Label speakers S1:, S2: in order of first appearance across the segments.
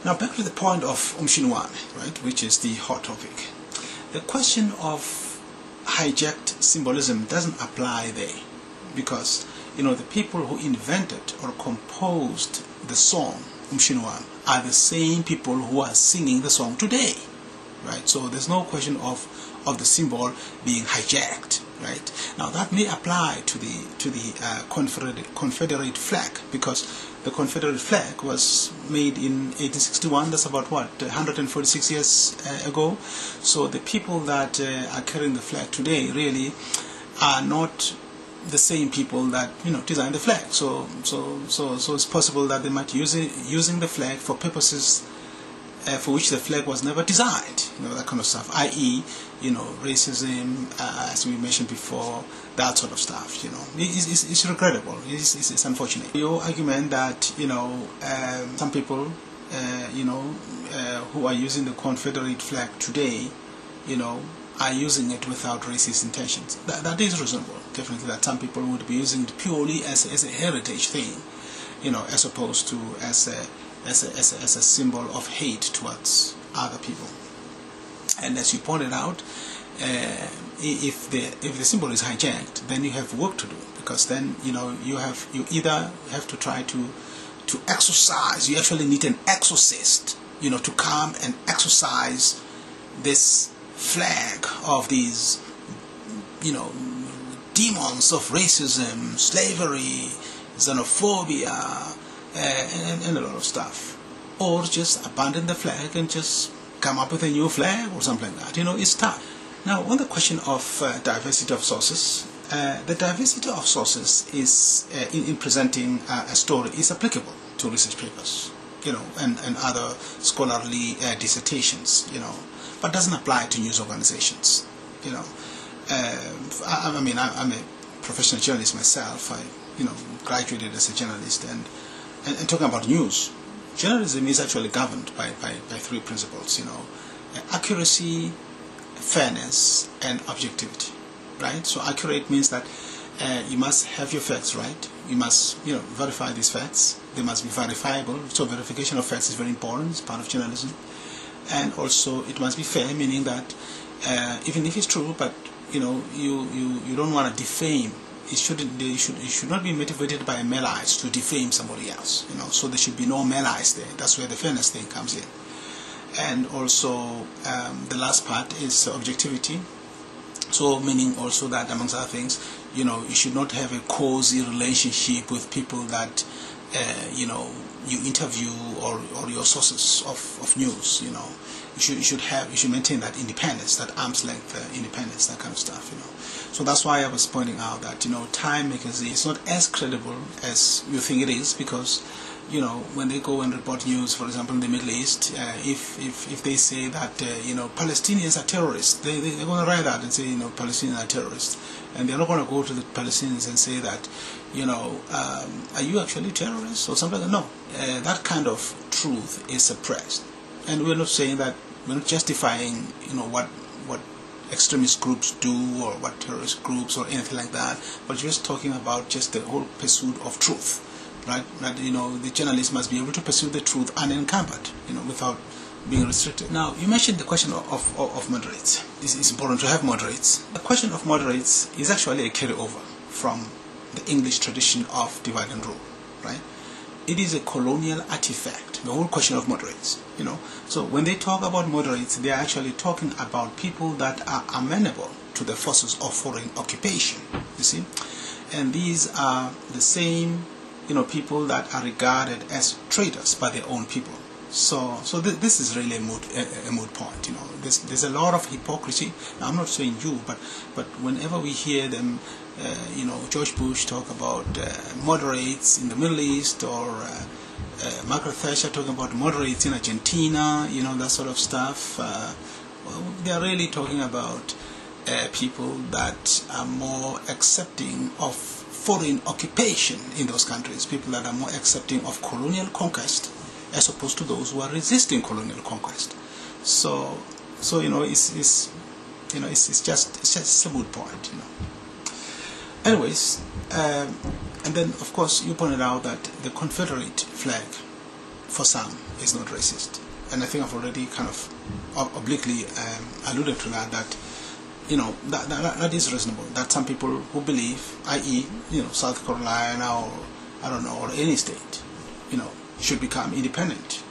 S1: Now back to the point of Umshini Wami, right, which is the hot topic. The question of hijacked symbolism doesn't apply there, because the people who invented or composed the song Umshini Wami are the same people who are singing the song today, right? So there's no question of the symbol being hijacked, right? Now that may apply to the Confederate flag, because the Confederate flag was made in 1861. That's about 146 years ago. So the people that are carrying the flag today really are not the same people that designed the flag. So it's possible that they might using the flag for purposes for which the flag was never designed, that kind of stuff, i.e., racism, as we mentioned before, that sort of stuff. It's regrettable. It's unfortunate. Your argument that some people who are using the Confederate flag today are using it without racist intentions. That is reasonable. Definitely, that some people would be using it purely as a heritage thing, as opposed to as a symbol of hate towards other people. And as you pointed out, if the symbol is hijacked, then you have work to do, because then you either have to try to exorcise. You actually need an exorcist, to come and exorcise this flag of these demons of racism, slavery, xenophobia, and a lot of stuff. Or just abandon the flag and just come up with a new flag or something like that. It's tough. Now, on the question of diversity of sources, the diversity of sources is in presenting a story is applicable to research papers, and other scholarly dissertations, but doesn't apply to news organizations. I'm a professional journalist myself. I graduated as a journalist, and talking about news, journalism is actually governed by three principles, accuracy, fairness, and objectivity, right? So accurate means that you must have your facts right. You must verify these facts. They must be verifiable. So verification of facts is very important. It's part of journalism. And also it must be fair, meaning that even if it's true, but you don't want to defame. It should not be motivated by malice to defame somebody else. So there should be no malice there. That's where the fairness thing comes in. And also the last part is objectivity. So meaning also that, amongst other things, you should not have a cozy relationship with people that you interview or your sources of news. You should maintain that independence, that arm's length independence, that kind of stuff. So that's why I was pointing out that Time magazine is not as credible as you think it is, because when they go and report news, for example, in the Middle East, if they say that Palestinians are terrorists, they're going to write that and say Palestinians are terrorists, and they're not going to go to the Palestinians and say that are you actually terrorists or something like that. No, that kind of truth is suppressed, and we're not saying that, we're not justifying what extremist groups do or what terrorist groups or anything like that, but just talking about just the whole pursuit of truth. Right? That the journalist must be able to pursue the truth unencumbered, without being restricted. Now, you mentioned the question of moderates. It's important to have moderates. The question of moderates is actually a carryover from the English tradition of divide and rule, right? It is a colonial artifact, the whole question of moderates. So when they talk about moderates, they are actually talking about people that are amenable to the forces of foreign occupation. You see, and these are the same people that are regarded as traitors by their own people. So this is really a moot point. There's a lot of hypocrisy. Now, I'm not saying you, but whenever we hear them, George Bush talk about moderates in the Middle East, or Margaret Thatcher talking about moderates in Argentina, that sort of stuff. They are really talking about people that are more accepting of foreign occupation in those countries, people that are more accepting of colonial conquest as opposed to those who are resisting colonial conquest. So it's just a moot point. Anyways, and then of course you pointed out that the Confederate flag for some, is not racist. And I think I've already kind of obliquely alluded to that you know, that is reasonable. That some people who believe, i.e., you know, South Carolina or I don't know, or any state, you know, should become independent.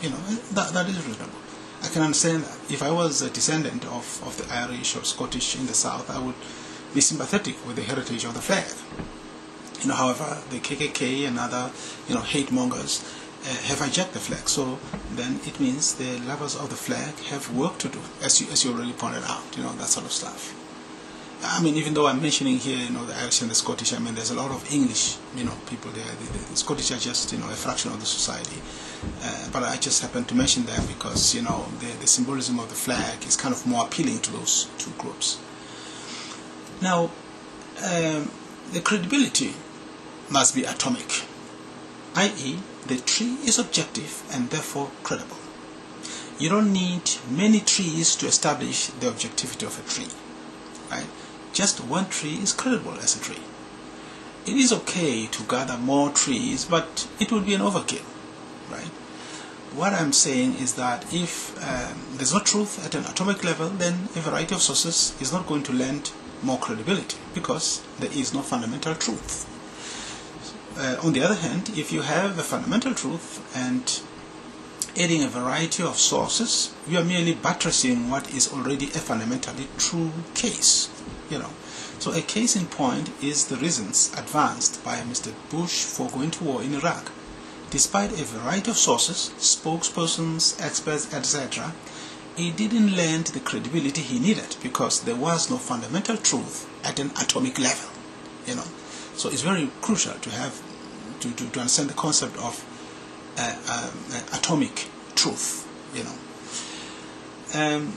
S1: You know, that is reasonable. I can understand that. If I was a descendant of the Irish or Scottish in the South, I would be sympathetic with the heritage of the flag. You know, however, the KKK and other, you know, hate mongers have hijacked the flag. So then it means the lovers of the flag have work to do, as you already pointed out. You know, that sort of stuff. I mean, even though I'm mentioning here, you know, the Irish and the Scottish, I mean, there's a lot of English, you know, people there. The Scottish are just, you know, a fraction of the society. But I just happen to mention them because, you know, the symbolism of the flag is kind of more appealing to those two groups. Now, the credibility must be atomic, i.e., the tree is objective and therefore credible. You don't need many trees to establish the objectivity of a tree, right? Just one tree is credible as a tree. It is okay to gather more trees, but it would be an overkill, right? What I'm saying is that if there's no truth at an atomic level, then a variety of sources is not going to lend more credibility because there is no fundamental truth. On the other hand, if you have a fundamental truth and adding a variety of sources, you are merely buttressing what is already a fundamentally true case. You know, so a case in point is the reasons advanced by Mr. Bush for going to war in Iraq. Despite a variety of sources, spokespersons, experts, etc., he didn't lend the credibility he needed because there was no fundamental truth at an atomic level. You know, so it's very crucial to have to understand the concept of atomic truth. You know,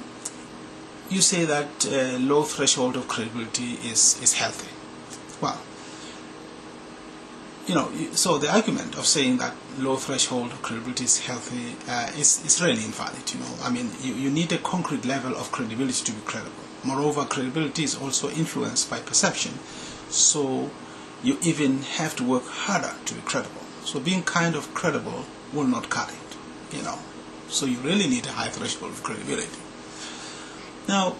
S1: you say that low threshold of credibility is healthy. Well, you know, so the argument of saying that low threshold of credibility is healthy is really invalid. You know, I mean, you need a concrete level of credibility to be credible. Moreover, credibility is also influenced by perception, so you even have to work harder to be credible. So being kind of credible will not cut it, you know. So you really need a high threshold of credibility. Now,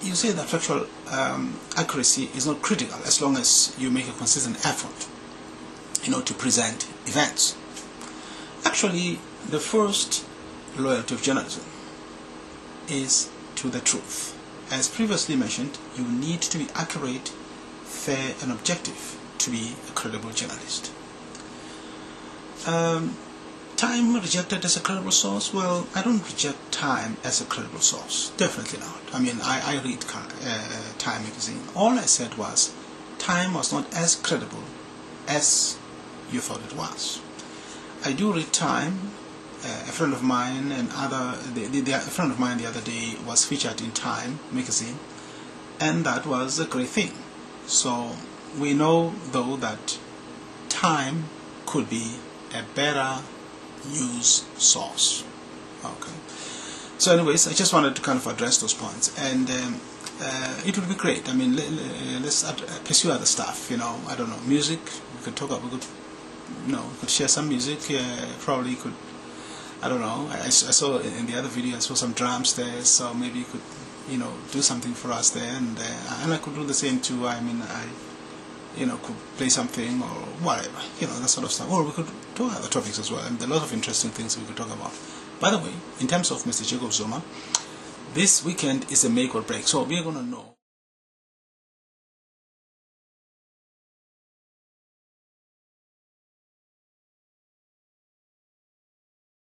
S1: you say that factual accuracy is not critical as long as you make a consistent effort, you know, to present events. Actually, the first loyalty of journalism is to the truth. As previously mentioned, you need to be accurate, fair and objective to be a credible journalist. Time rejected as a credible source? Well, I don't reject Time as a credible source. Definitely not. I mean, I read Time magazine. All I said was Time was not as credible as you thought it was. I do read Time. A friend of mine and a friend of mine the other day was featured in Time magazine, and that was a great thing. So we know though that Time could be a better news source. Okay. So anyways, I just wanted to kind of address those points, and it would be great. I mean, let's pursue other stuff. You know, I don't know, music. We could talk about. We could share some music. Probably could. I don't know. I saw in the other video, I saw some drums there, so maybe you could, you know, do something for us there, and I could do the same too. I mean, you know, could play something or whatever, you know, that sort of stuff. Or we could talk other topics as well. I mean, there are a lot of interesting things we could talk about. By the way, in terms of Mr. Jacob Zuma, this weekend is a make or break, so we are going to know.